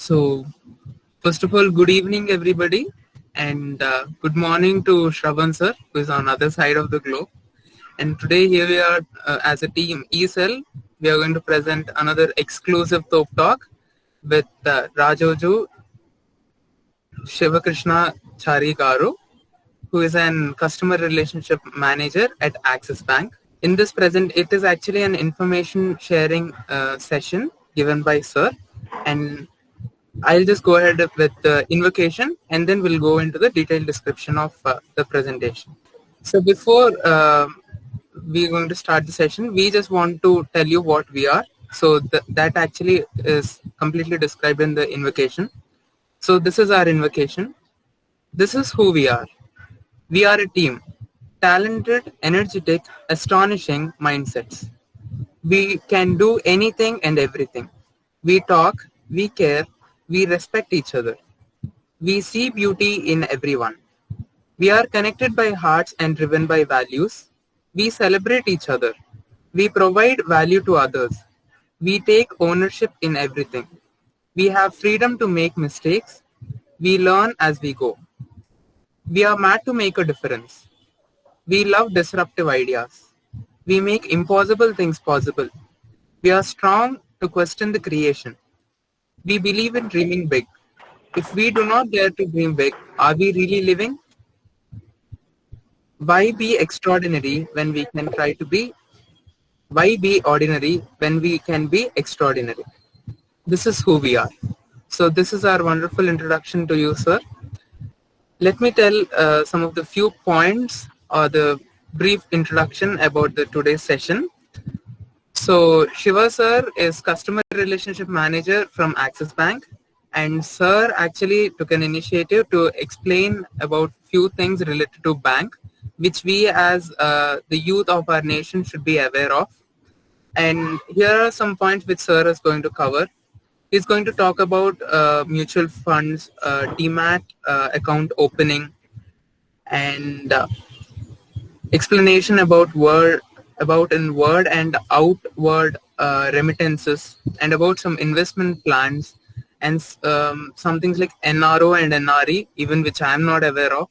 So, first of all, good evening, everybody, and good morning to Shravan sir, who is on other side of the globe. And today, here we are as a team, ESL. We are going to present another exclusive talk with Rajoju Shivakrishna Chari Garu, who is an customer relationship manager at Axis Bank. In this present, it is actually an information sharing session given by sir, and I'll just go ahead with the invocation and then we'll go into the detailed description of the presentation. So before we're going to start the session, we just want to tell you what we are. So that actually is completely described in the invocation. So this is our invocation. This is who we are. We are a team. Talented, energetic, astonishing mindsets. We can do anything and everything. We talk, we care, we respect each other. We see beauty in everyone. We are connected by hearts and driven by values. We celebrate each other. We provide value to others. We take ownership in everything. We have freedom to make mistakes. We learn as we go. We are mad to make a difference. We love disruptive ideas. We make impossible things possible. We are strong to question the creation. We believe in dreaming big. If we do not dare to dream big, are we really living? Why be extraordinary when we can try to be? Why be ordinary when we can be extraordinary? This is who we are. So this is our wonderful introduction to you, sir. Let me tell some of the few points or the brief introduction about the today's session. So Shiva sir is customer relationship manager from Axis Bank, and sir actually took an initiative to explain about few things related to bank, which we as the youth of our nation should be aware of. And here are some points which sir is going to cover. He's going to talk about mutual funds, DMAT account opening, and explanation about inward and outward remittances, and about some investment plans, and some things like NRO and NRE, even which I am not aware of.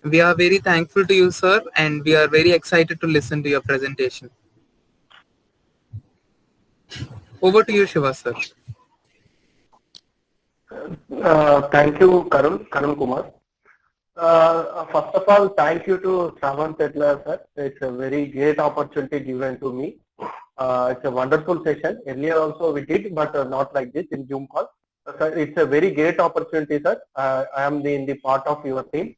We are very thankful to you, sir, and we are very excited to listen to your presentation. Over to you, Shiva, sir. Thank you, Karun Kumar. First of all, thank you to Shravan Tetla, sir. It's a very great opportunity given to me. It's a wonderful session. Earlier also we did, but not like this in Zoom call. Sir, it's a very great opportunity, sir. I am in the part of your team.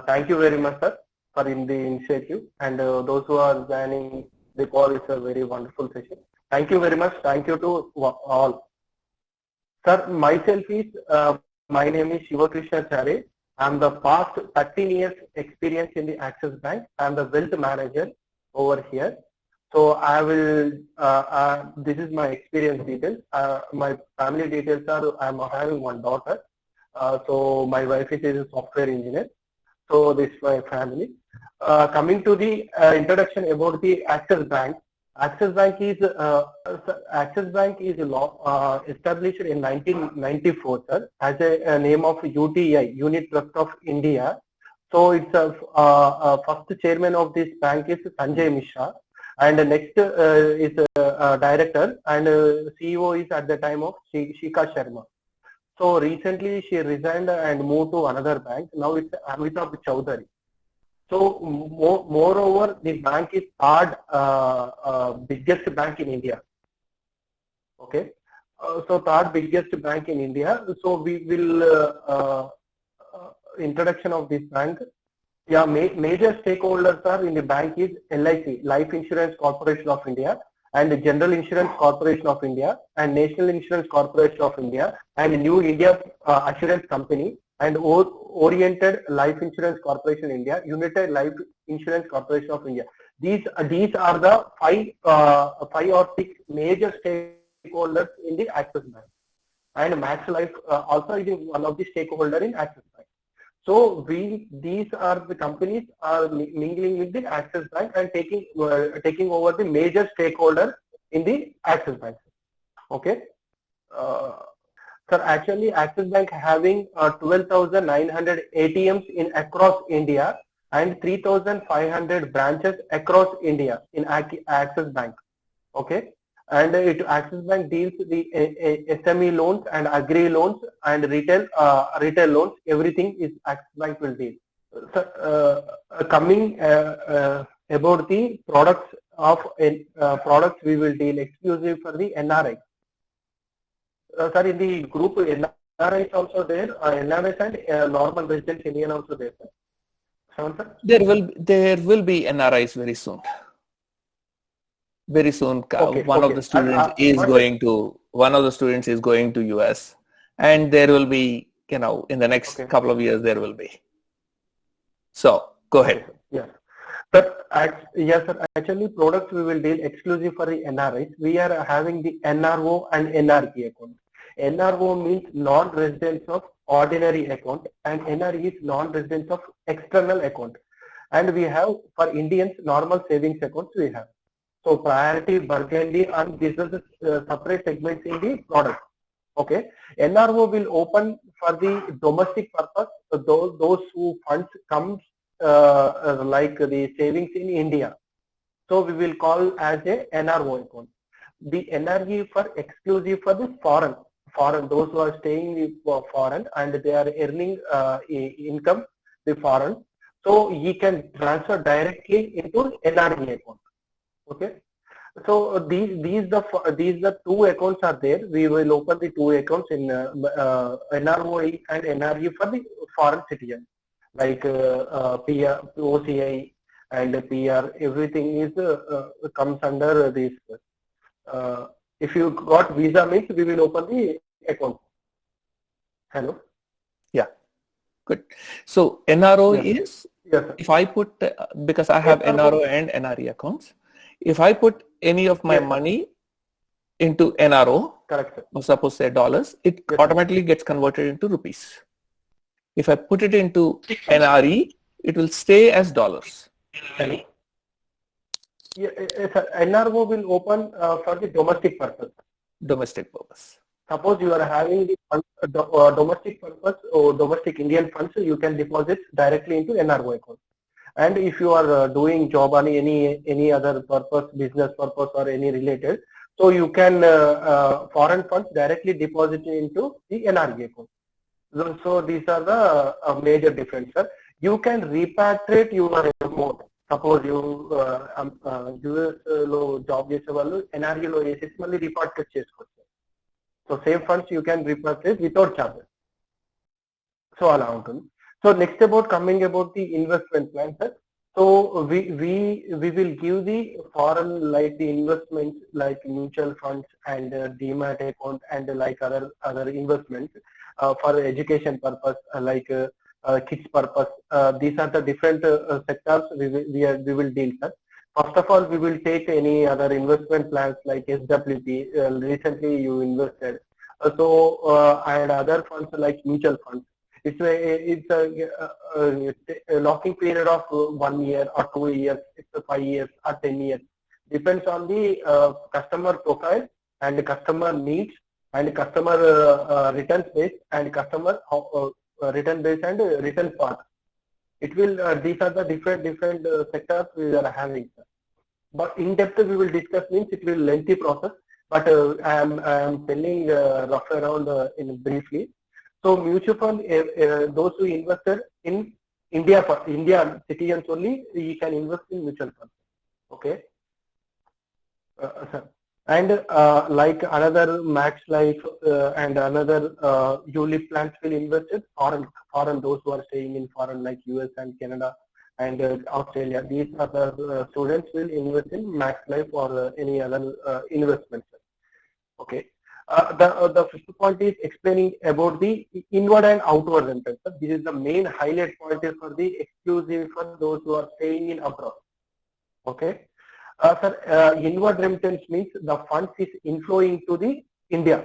Thank you very much, sir, for in the initiative. And those who are joining the call, it's a very wonderful session. Thank you very much. Thank you to all. Sir, myself is, my name is Shivakrishna Chari. I'm the past 13 years experience in the Axis Bank. I'm the wealth manager over here. So I will, this is my experience details. My family details are, I'm having one daughter. So my wife is a software engineer. So this is my family. Coming to the introduction about the Axis Bank. Axis Bank is established in 1994, sir, as a name of UTI, Unit Trust of India. So it's first chairman of this bank is Sanjay Mishra, and the next is director, and CEO is at the time of Shika Sharma. So recently she resigned and moved to another bank. Now it's Amitabh Chowdhury. So moreover, the bank is third biggest bank in India. Okay, so third biggest bank in India. So we will introduction of this bank. Yeah, major stakeholders are in the bank is LIC, Life Insurance Corporation of India, and the General Insurance Corporation of India, and National Insurance Corporation of India, and New India Assurance Company, and Oriented Life Insurance Corporation India, United Life Insurance Corporation of India. These are the five or six major stakeholders in the Axis Bank, and Max Life also is one of the stakeholders in Axis Bank. So these are the companies are mingling with the Axis Bank and taking over the major stakeholder in the Axis Bank. Okay. Sir, actually, Axis Bank having 12,900 ATMs in across India and 3,500 branches across India in Axis Bank. Okay, and Axis Bank deals the SME loans and agri loans and retail loans. Everything is Axis Bank will deal. So, coming about the products of products we will deal exclusive for the NRI. Sir, in the group NRI also there, NRIs and normal residents Indian also there. Sir? There will be NRIs very soon. Very soon, one of the students is going to US, and there will be, in the next couple of years there will be. So go ahead. Yes. But yes, sir. Actually, products we will deal exclusive for the NRIs. We are having the NRO and NRE account. NRO means non-residents of ordinary account, and NRE is non-residents of external account. And we have for Indians normal savings accounts we have. So priority, burgundy, and these are the separate segments in the product. Okay. NRO will open for the domestic purpose. Those who funds comes like the savings in India. So we will call as a NRO account. The NRE for exclusive for the foreign, those who are staying in foreign and they are earning income, the foreign. So he can transfer directly into NRE account. Okay. So these the two accounts are there. We will open the two accounts in NRO and NRE for the foreign citizens, like PR, OCI and PR. Everything is comes under this. If you got visa means we will open the account. Hello. Yeah. Good. So NRO is, yes, if I put, because I have NRO and NRE accounts, if I put any of my money into NRO, correct, sir. or suppose say dollars, it automatically gets converted into rupees. If I put it into NRE, it will stay as dollars. Hello. Yeah, NRO will open for the domestic purpose. Domestic purpose. Suppose you are having the domestic purpose or domestic Indian funds, you can deposit directly into NRO account. And if you are doing job on any other purpose, business purpose or any related, so you can foreign funds directly deposit into the NRE account. So these are the major differences. You can repatriate your amount. Suppose you US lo job chese vallu NRE lo వేసేసి మళ్ళీ repatriate చేసుకోవచ్చు. So same funds you can repatriate without charges. So అలా ఉంటుంది. So next coming about the investment plan, sir. So we will give the foreign like the investments like mutual funds and demat account and like other investments for education purpose like kids purpose. These are the different sectors we will deal, sir. First of all, we will take any other investment plans like SWP. Recently you invested. And other funds like mutual funds. It's a locking period of 1 year or 2 years, it's 5 years or 10 years. Depends on the customer profile and the customer needs and customer returns base and customer return base and return part. It will these are the different sectors we are having. But in depth we will discuss means it will lengthy process. But I am telling rough around in briefly. So mutual fund, those who invested in India citizens only, you can invest in mutual funds. Okay. And like another Max Life and another ULIP plans will invest in foreign those who are staying in foreign like US and Canada and Australia. These are the students will invest in Max Life or any other investments. Okay. The first point is explaining about the inward and outward remittance. This is the main highlight point for the exclusive for those who are staying in abroad. Okay. Sir, inward remittance means the funds is inflowing to the India.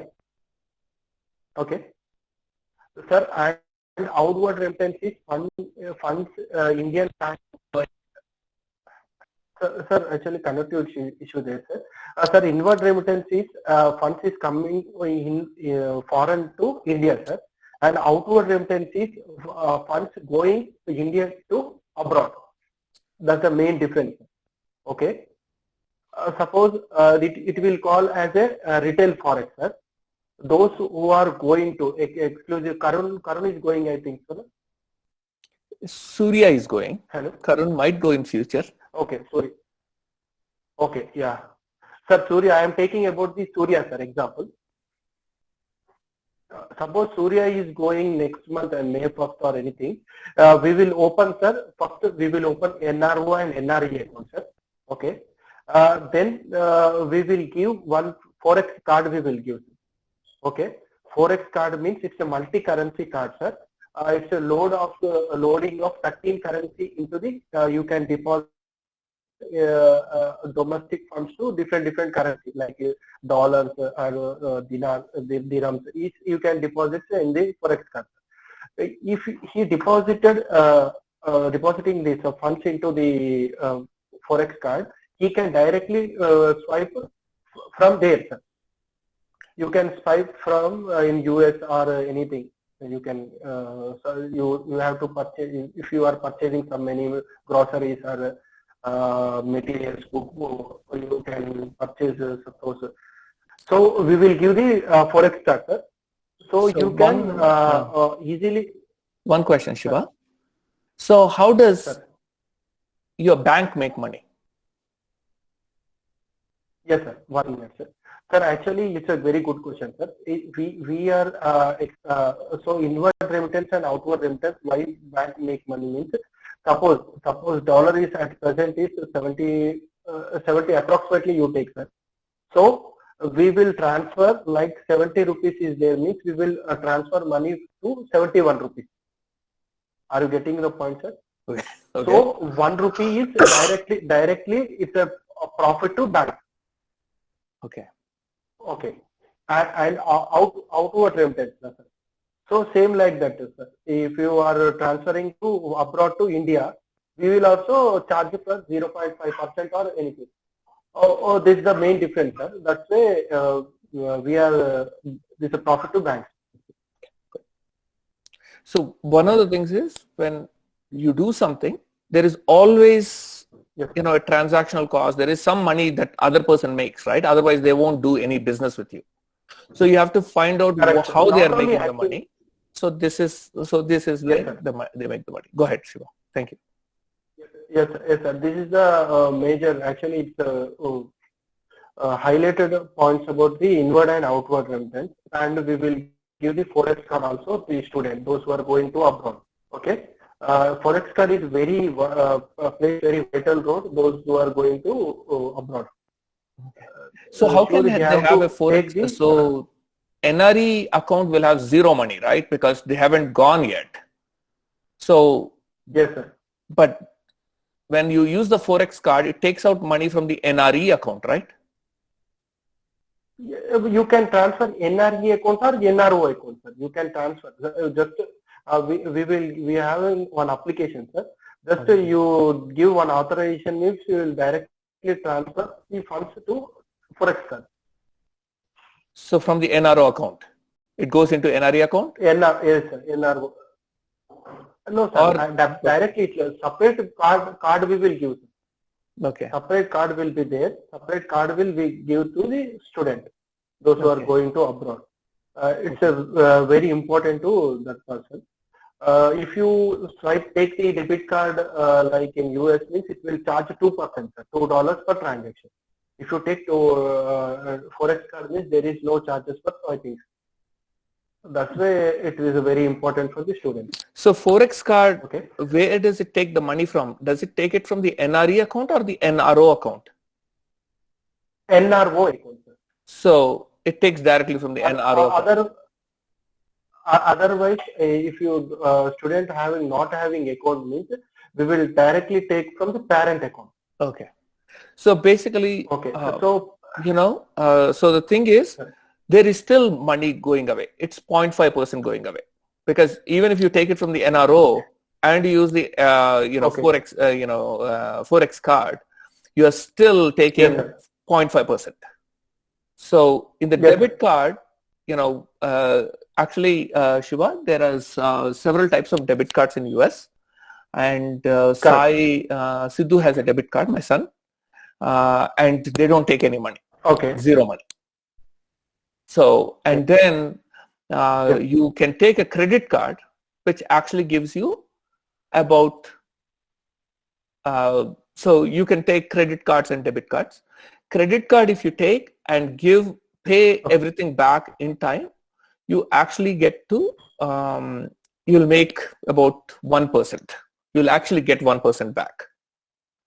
Okay. Sir, and outward remittance is funds Indian bank. Sir, actually connectivity issue there, sir. Sir, inward remittance is funds is coming in foreign to India, sir, and outward remittance is funds going to India to abroad. That's the main difference. Okay. Suppose it will call as a retail forex, sir. Those who are going to exclusive, Karun is going, I think, sir. Surya is going. Hello. Karun might go in future. Okay, sorry. Okay, yeah. Sir, Surya, I am taking about the Surya, sir, example. Suppose Surya is going next month and May 1st or anything. We will open, sir, first we will open NRO and NRE account, sir. Okay. Then we will give one Forex card we will give. Okay. Forex card means it's a multi-currency card, sir. It's a loading of 13 currency into the, you can deposit domestic funds to different currency like dollars or dirhams. Each you can deposit in the Forex card. If he deposited depositing these funds into the Forex card, he can directly swipe from there, sir. You can swipe from in US or anything. You can so you have to purchase if you are purchasing some many groceries or materials, you can purchase suppose. So we will give the Forex charter. So you can easily. One question, Shiva. So how does your bank make money? Yes, sir. 1 minute, sir. Sir, actually, it's a very good question, sir. We are so inward remittance and outward remittance. Why bank make money means suppose dollar is at present is 70 approximately you take, sir. So we will transfer like 70 rupees is there means we will transfer money to 71 rupees. Are you getting the point, sir? Okay. So 1 rupee is directly it's a profit to bank. Okay. Okay. And outward remittance, sir. So same like that, sir. If you are transferring to abroad to India, we will also charge you for 0.5% or anything. Oh, this is the main difference, sir. That's why we are this is a profit to banks. So one of the things is when you do something, there is always a transactional cost. There is some money that other person makes, right? Otherwise, they won't do any business with you. So you have to find out how they are making the money. So this is where they make the money. Go ahead, Shiva. Thank you. Yes, sir. This is the major. Actually, it's highlighted points about the inward and outward remittance, and we will give the Forex card also to the student, those who are going to abroad. Okay. Forex card is plays very vital role those who are going to abroad. So how can they have a Forex? So NRE account will have zero money, right? Because they haven't gone yet. So yes, sir. But when you use the Forex card, it takes out money from the NRE account, right? You can transfer NRE account or NRO account, sir. You can transfer. Just we have one application, sir. Just you give one authorization means you will directly transfer the funds to Forex card. So from the NRO account, it goes into NRE account? Yes, sir. NRO. No, sir. Directly, it's a separate card we will give. Okay. Separate card will be there. Separate card will be give to the student, those who are going to abroad. It's a very important to that person. If you take the debit card like in US means it will charge 2%, $2 per transaction. If you take Forex card means there is no charges for swiping. That's why it is very important for the students. So Forex card, where does it take the money from? Does it take it from the NRE account or the NRO account? NRO account, sir. So it takes directly from the NRO account. Otherwise, if you student not having account means we will directly take from the parent account. Okay. So basically, so the thing is, there is still money going away. It's 0.5% going away, because even if you take it from the NRO and you use the Forex Forex card, you are still taking Yes, sir. 0.5%. So in the Yes. debit card, actually, Shiva, there are several types of debit cards in US, and Sidhu has a debit card, my son, and they don't take any money, Okay. zero money. So, and then Yes. you can take a credit card, which actually gives you about, so you can take credit cards and debit cards. Credit card, if you take and pay everything back in time, you actually get to, you'll make about 1%. You'll actually get 1% back.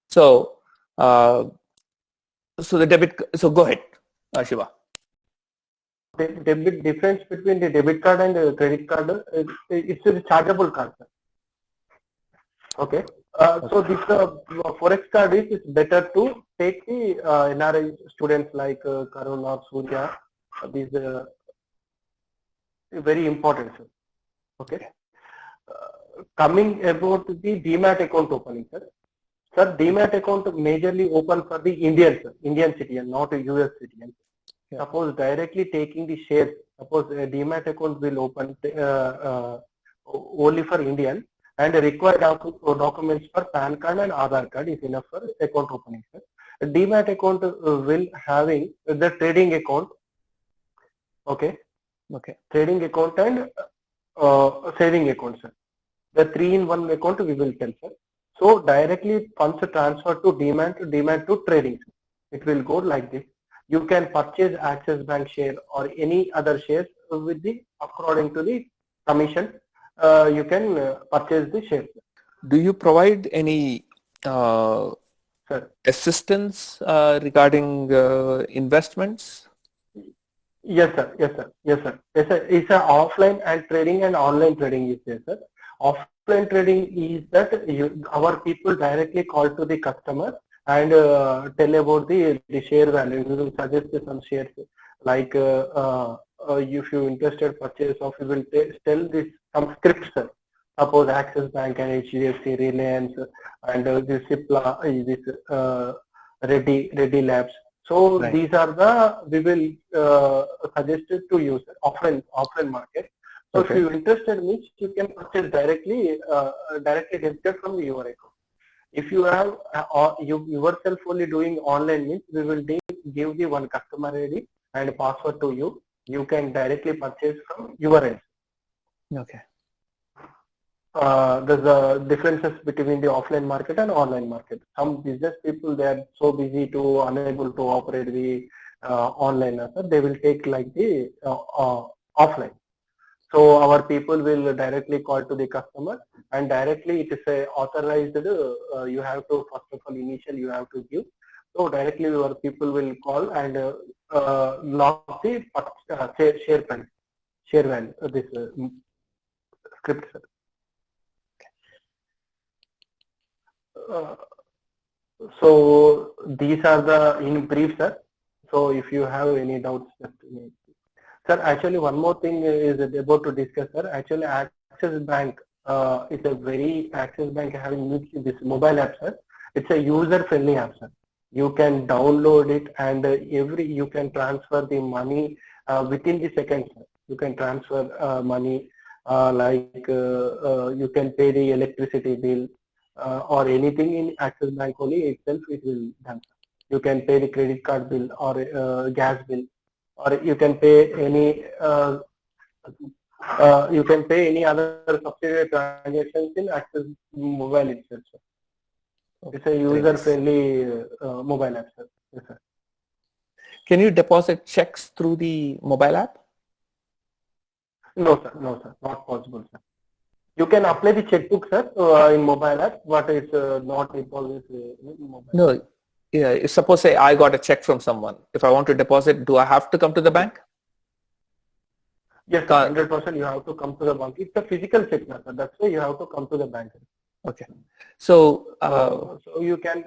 So, so go ahead, Shiva. The difference between the debit card and the credit card, it's a chargeable card, sir. Okay. So this Forex card is better to take the NRI students like Karun or Surya. These very important, sir. Okay. Coming about the Demat account opening, sir. Sir, Demat account majorly open for the Indian citizen, not a US citizen. Yeah. Suppose directly taking the shares, suppose a Demat account will open only for Indian, and required documents for PAN card and Aadhaar card is enough for account opening, sir. A Demat account will having the trading account, okay, trading account and saving account, sir. The 3-in-1 account we will tell, sir. So directly funds transfer to Demat to trading, sir. It will go like this. You can purchase Axis Bank share or any other shares with the according to the commission. You can purchase the shares. Do you provide any assistance regarding investments? Yes, sir. Yes, sir. Yes, sir. Yes, sir. It's an offline and trading and online trading is there, sir. Offline trading is that our people directly call to the customer and tell about the share value. We will suggest some shares like if you interested purchase of, we will tell this some scripts, sir. Suppose Axis Bank and HDFC, Reliance, and this Cipla, this Reddy Labs. So these are the we will suggested to use offline market. So if you interested, means you can purchase directly debited from your account. If you have you yourself only doing online, means we will give the one customer ID and password to you. You can directly purchase from your end. Okay. There's a differences between the offline market and online market. Some business people, they are so busy to unable to operate the online. They will take like the offline. So our people will directly call to the customer and directly it is a authorized. You have to first of all initial you have to give. So directly your people will call and lock the share value. This script. So these are the in brief, sir. So if you have any doubts, just sir. Actually, one more thing is about to discuss, sir. Actually, Axis Bank is a very Axis Bank having this mobile app, sir. It's a user-friendly app, sir. You can download it and you can transfer the money within the seconds. Sir. You can transfer money like you can pay the electricity bill. Or anything in Axis Bank only itself it will done. You can pay the credit card bill or gas bill, or you can pay any other subsidiary transactions in Axis mobile itself. Sir. It's a user-friendly mobile app, sir. Yes, sir. Can you deposit checks through the mobile app? No, sir. No, sir. Not possible, sir. You can apply the checkbook, sir, in mobile app, but it's not always mobile. No. Yeah. Suppose say I got a check from someone. If I want to deposit, do I have to come to the bank? Yes, 100% you have to come to the bank. It's a physical check, sir. That's why you have to come to the bank. Okay. So, so you can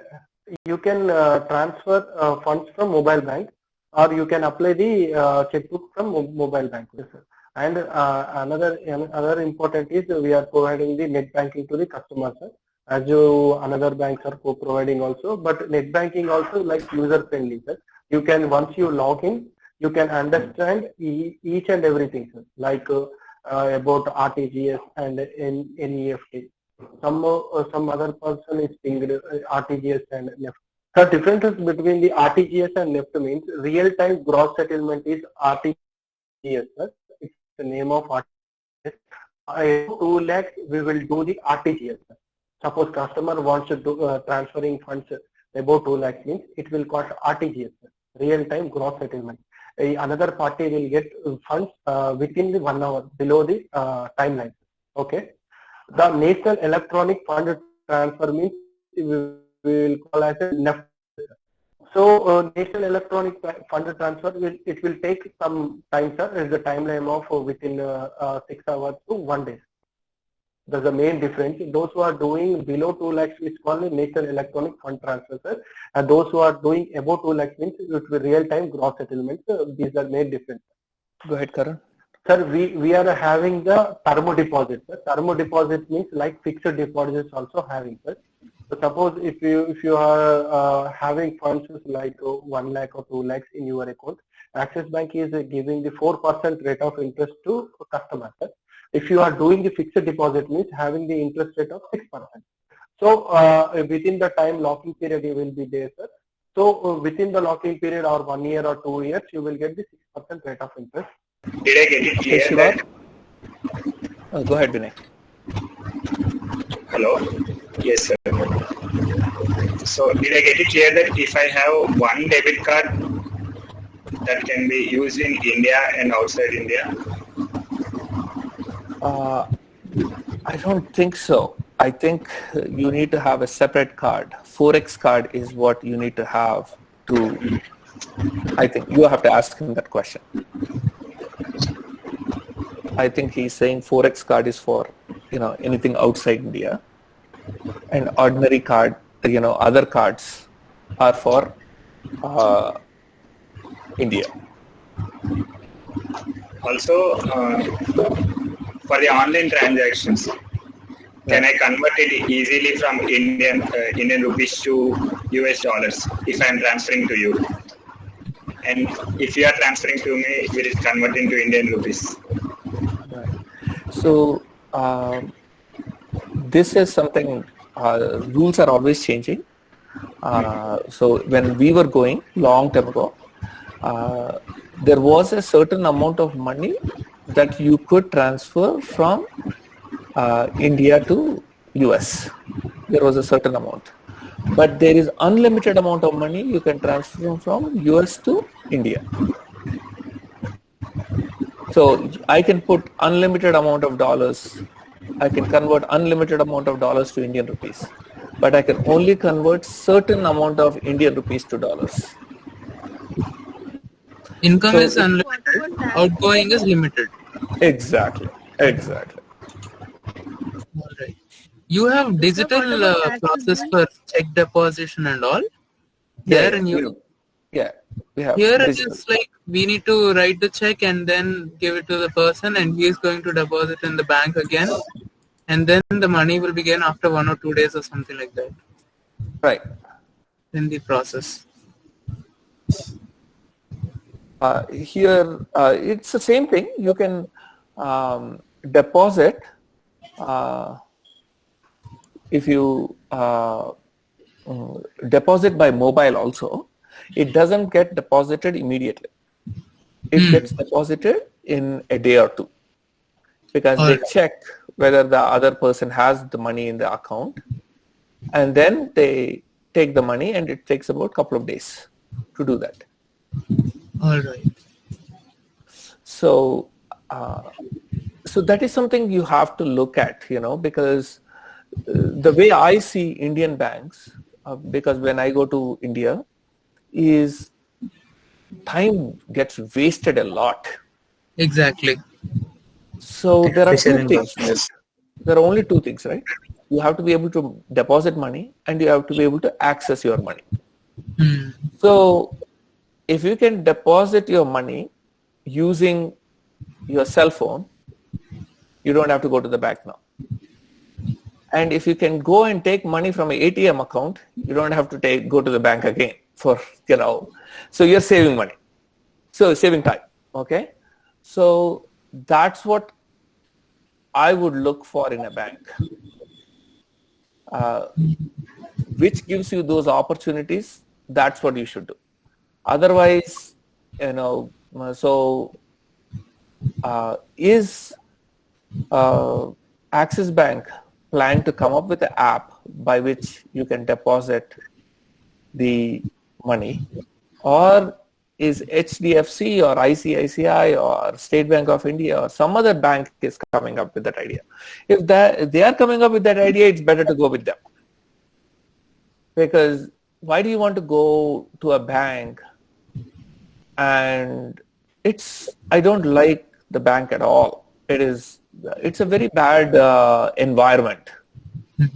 transfer funds from mobile bank, or you can apply the checkbook from mobile bank. Yes, sir. And another important is we are providing the net banking to the customers. as you another banks are co-providing also, but net banking also like user friendly, sir. You can, once you log in, you can understand each and everything, sir, like about RTGS and NEFT. Some other person is pinged RTGS and NEFT. The differences between the RTGS and NEFT means real-time gross settlement is RTGS, sir. It's the name of RTGS. 2 lakhs, we will do the RTGS, sir. Suppose customer wants to do transferring funds about 2 lakhs means it will cost RTGS, real-time gross settlement. Another party will get funds within the 1 hour below the timeline. Okay. The National Electronic Fund Transfer means we will call as a NEFT. So National Electronic Fund Transfer will take some time, sir. Is the timeline of within 6 hours to 1 day. That's the main difference. Those who are doing below 2 lakhs is called National Electronic Fund Transfer, sir. And those who are doing above 2 lakhs means it will real-time gross settlement. These are main difference. Go ahead, Karan. Sir, we are having the term deposit. Sir. Term deposit means like fixed deposits also having, sir. So suppose if you are having funds like 1 lakh or 2 lakhs in your account, Axis Bank is giving the 4% rate of interest to customers, sir. If you are doing the fixed deposit means having the interest rate of 6%. So within the time locking period you will be there, sir. So within the locking period or 1 year or 2 years, you will get the 6% rate of interest. Did I get it clear that? Go ahead, Vinay. Hello. Yes, sir. So did I get it clear that if I have one debit card that can be used in India and outside India? I don't think so. I think you need to have a separate card. Forex card is what you need to have to, I think you have to ask him that question. I think he's saying Forex card is for, anything outside India, and ordinary card, other cards are for India. Also, for the online transactions, can I convert it easily from Indian rupees to US dollars if I am transferring to you? And if you are transferring to me, will it convert into Indian rupees? Right. So this is something, rules are always changing. So when we were going long time ago, there was a certain amount of money that you could transfer from India to US. There was a certain amount, but there is unlimited amount of money you can transfer from US to India. So I can put unlimited amount of dollars. I can convert unlimited amount of dollars to Indian rupees, but I can only convert certain amount of Indian rupees to dollars. Income is unlimited, outgoing is limited. Exactly. All right. You have digital process for check deposition and all. There in you. Yeah, we have. Here it digital. is like we need to write the check and then give it to the person, and he is going to deposit in the bank again, and then the money will begin after 1 or 2 days or something like that. Right. In the process. Here, it's the same thing. You can deposit if you deposit by mobile also. It doesn't get deposited immediately. It gets deposited in a day or two, because they check whether the other person has the money in the account, and then they take the money, and it takes about a couple of days to do that. All right. So, so that is something you have to look at, because the way I see Indian banks, because when I go to India, is time gets wasted a lot. Exactly. So there are two things. There are only two things, right? You have to be able to deposit money, and you have to be able to access your money. So if you can deposit your money using your cell phone, you don't have to go to the bank now. And if you can go and take money from an ATM account, you don't have to go to the bank again for, so you're saving money. So saving time. Okay. So that's what I would look for in a bank, which gives you those opportunities. That's what you should do. Otherwise, is Axis Bank plan to come up with an app by which you can deposit the money, or is HDFC or ICICI or State Bank of India or some other bank is coming up with that idea? If they are coming up with that idea, it's better to go with them. Because why do you want to go to a bank? And I don't like the bank at all. It's a very bad environment.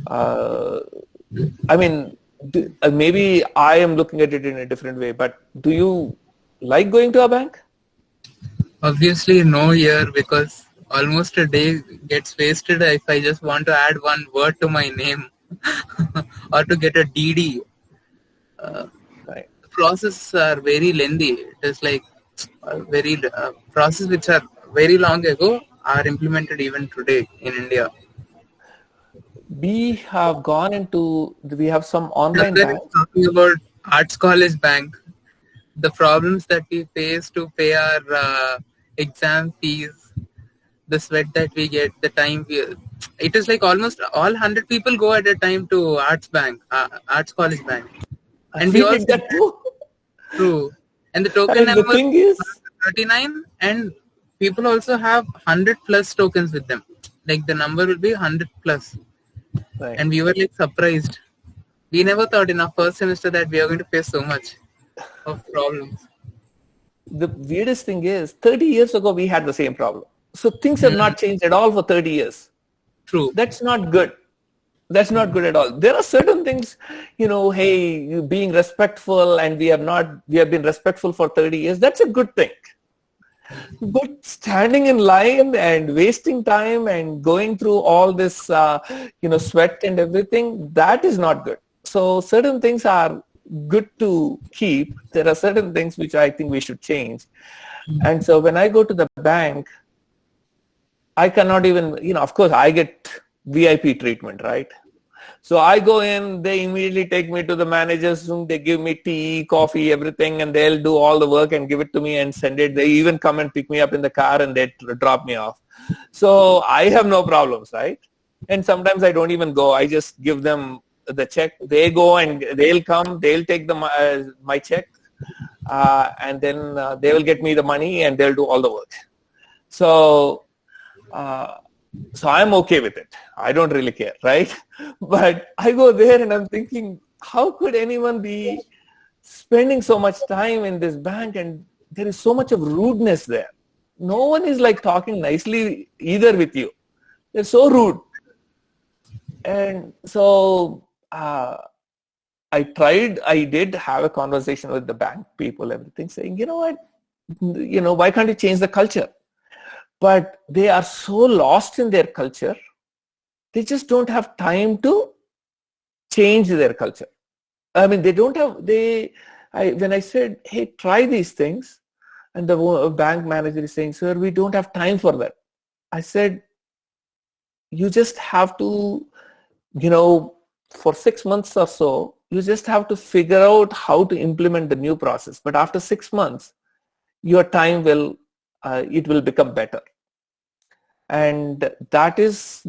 I mean, maybe I am looking at it in a different way, but do you like going to a bank? Obviously no here, because almost a day gets wasted if I just want to add one word to my name or to get a DD. Right. The processes are very lengthy. It is like very processes which are very long ago are implemented even today in India. We have some online banks. Talking about Arts College Bank, the problems that we face to pay our exam fees, the sweat that we get, the time it is like almost all 100 people go at a time to Arts College Bank. And we also did that too. True. And the token number is 39, and people also have 100 plus tokens with them. Like the number will be 100 plus. Right. And we were like surprised. We never thought in our first semester that we are going to face so much of problems. The weirdest thing is 30 years ago we had the same problem. So things have not changed at all for 30 years. True. That's not good. That's not good at all. There are certain things, hey, you being respectful, and we have been respectful for 30 years. That's a good thing. But standing in line and wasting time and going through all this, sweat and everything, that is not good. So certain things are good to keep. There are certain things which I think we should change. And so when I go to the bank, I cannot even, of course, I get VIP treatment, right? So I go in, they immediately take me to the manager's room, they give me tea, coffee, everything, and they'll do all the work and give it to me and send it. They even come and pick me up in the car and they drop me off. So I have no problems, right? And sometimes I don't even go. I just give them the check. They go and they'll come, they'll take my check, and then they will get me the money and they'll do all the work. So I'm okay with it. I don't really care, right? But I go there and I'm thinking, how could anyone be spending so much time in this bank, and there is so much of rudeness there. No one is like talking nicely either with you. They're so rude. And so I did have a conversation with the bank people, everything, saying, why can't you change the culture? But they are so lost in their culture, they just don't have time to change their culture. I mean, they don't have, when I said, hey, try these things, and the bank manager is saying, sir, we don't have time for that. I said, you just have to, for 6 months or so, you just have to figure out how to implement the new process. But after 6 months, your time will become better. And that is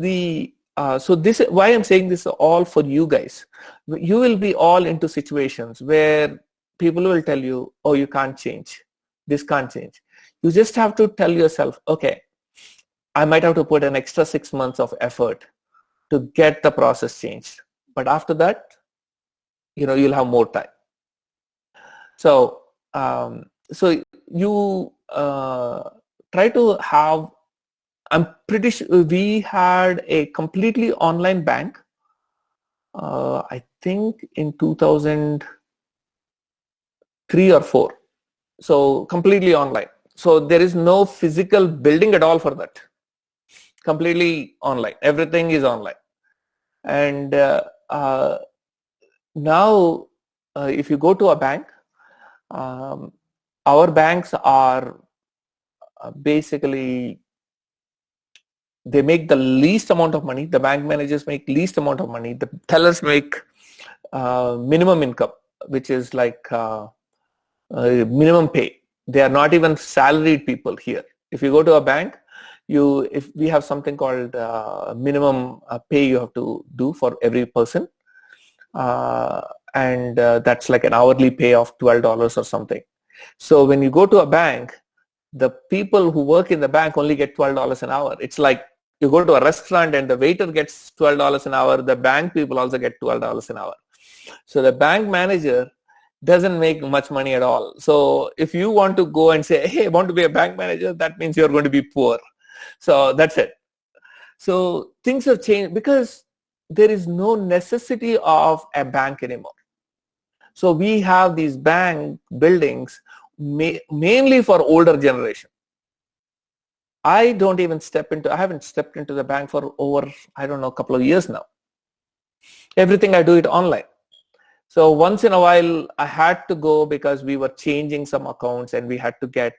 so this is why I'm saying this all for you guys. You will be all into situations where people will tell you, oh, you can't change. This can't change. You just have to tell yourself, okay, I might have to put an extra 6 months of effort to get the process changed. But after that, you'll have more time. So, you try to have, I'm pretty sure we had a completely online bank, I think in 2003 or 4. So completely online. So there is no physical building at all for that. Completely online. Everything is online. And now, if you go to a bank, our banks are basically, they make the least amount of money. The bank managers make least amount of money. The tellers make minimum income, which is like minimum pay. They are not even salaried people here. If you go to a bank, if we have something called minimum pay you have to do for every person, and that's like an hourly pay of $12 or something. So when you go to a bank, the people who work in the bank only get $12 an hour. It's like you go to a restaurant and the waiter gets $12 an hour. The bank people also get $12 an hour. So the bank manager doesn't make much money at all. So if you want to go and say, hey, I want to be a bank manager, that means you're going to be poor. So that's it. So things have changed because there is no necessity of a bank anymore. So we have these bank buildings mainly for older generation. I haven't stepped into the bank for over, I don't know, a couple of years now. Everything I do it online. So once in a while I had to go because we were changing some accounts and we had to get